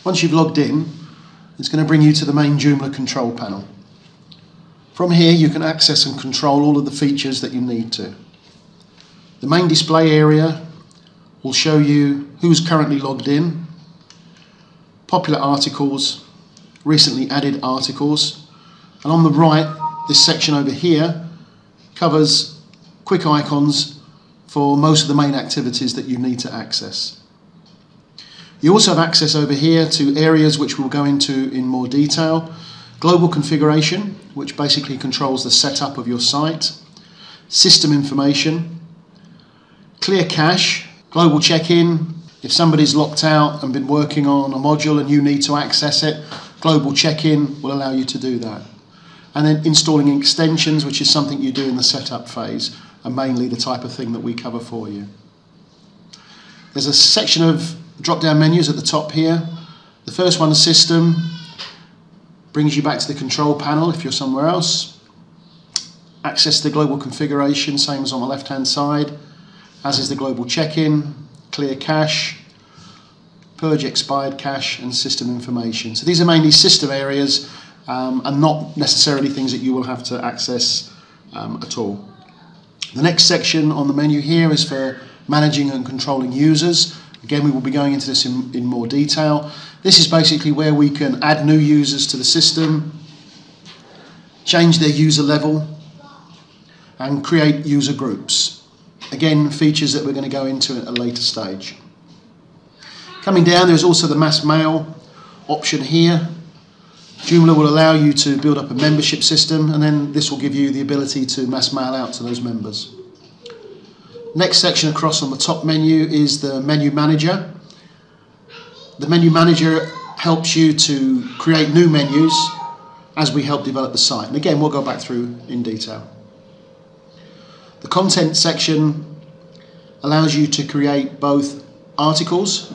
Once you've logged in, it's going to bring you to the main Joomla control panel. From here you can access and control all of the features that you need to. The main display area will show you who's currently logged in, popular articles, recently added articles, and on the right, this section over here covers quick icons for most of the main activities that you need to access. You also have access over here to areas which we'll go into in more detail. Global configuration, which basically controls the setup of your site. System information. Clear cache, global check-in. If somebody's locked out and been working on a module and you need to access it, global check-in will allow you to do that. And then installing extensions, which is something you do in the setup phase, and mainly the type of thing that we cover for you. There's a section of drop-down menus at the top here. The first one, System, brings you back to the control panel if you're somewhere else. Access the global configuration, same as on the left-hand side, as is the global check-in, clear cache, purge expired cache, and system information. So these are mainly system areas and not necessarily things that you will have to access at all. The next section on the menu here is for managing and controlling users. Again, we will be going into this in more detail. This is basically where we can add new users to the system, change their user level, and create user groups. Again, features that we're going to go into at a later stage. Coming down, there's also the mass mail option here. Joomla will allow you to build up a membership system, and then this will give you the ability to mass mail out to those members. Next section across on the top menu is the menu manager. The menu manager helps you to create new menus as we help develop the site. And again, we'll go back through in detail. The content section allows you to create both articles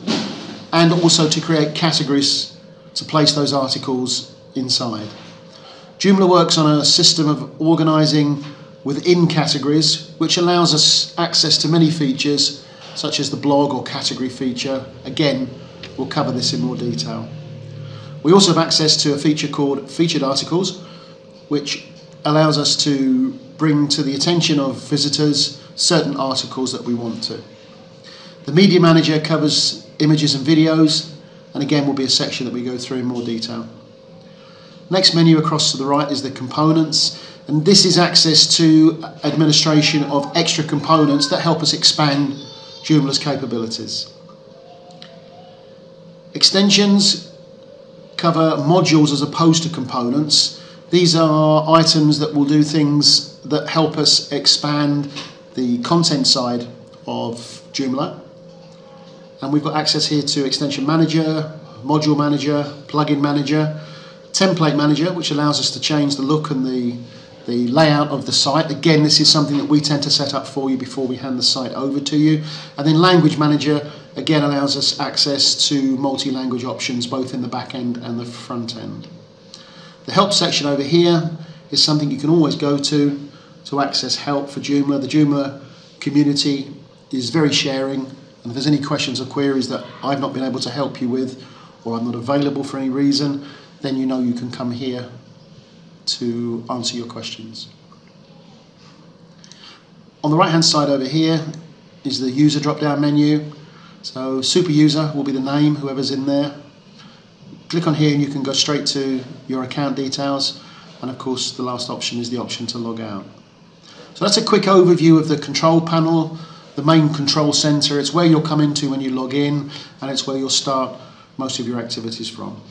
and also to create categories to place those articles inside. Joomla works on a system of organizing within categories, which allows us access to many features such as the blog or category feature. Again, we'll cover this in more detail. We also have access to a feature called featured articles, which allows us to bring to the attention of visitors certain articles that we want to. The media manager covers images and videos, and again will be a section that we go through in more detail. Next menu across to the right is the components, and this is access to administration of extra components that help us expand Joomla's capabilities. Extensions cover modules as opposed to components. These are items that will do things that help us expand the content side of Joomla. And we've got access here to Extension Manager, Module Manager, Plugin Manager, Template Manager, which allows us to change the look and the layout of the site. Again, this is something that we tend to set up for you before we hand the site over to you. And then Language Manager, again, allows us access to multi-language options, both in the back end and the front end. The help section over here is something you can always go to access help for Joomla. The Joomla community is very sharing, and if there's any questions or queries that I've not been able to help you with, or I'm not available for any reason, then you know you can come here to answer your questions. On the right hand side over here is the user drop down menu. So super user will be the name, whoever's in there. Click on here and you can go straight to your account details, and of course the last option is the option to log out. So that's a quick overview of the control panel, the main control center. It's where you'll come into when you log in, and it's where you'll start most of your activities from.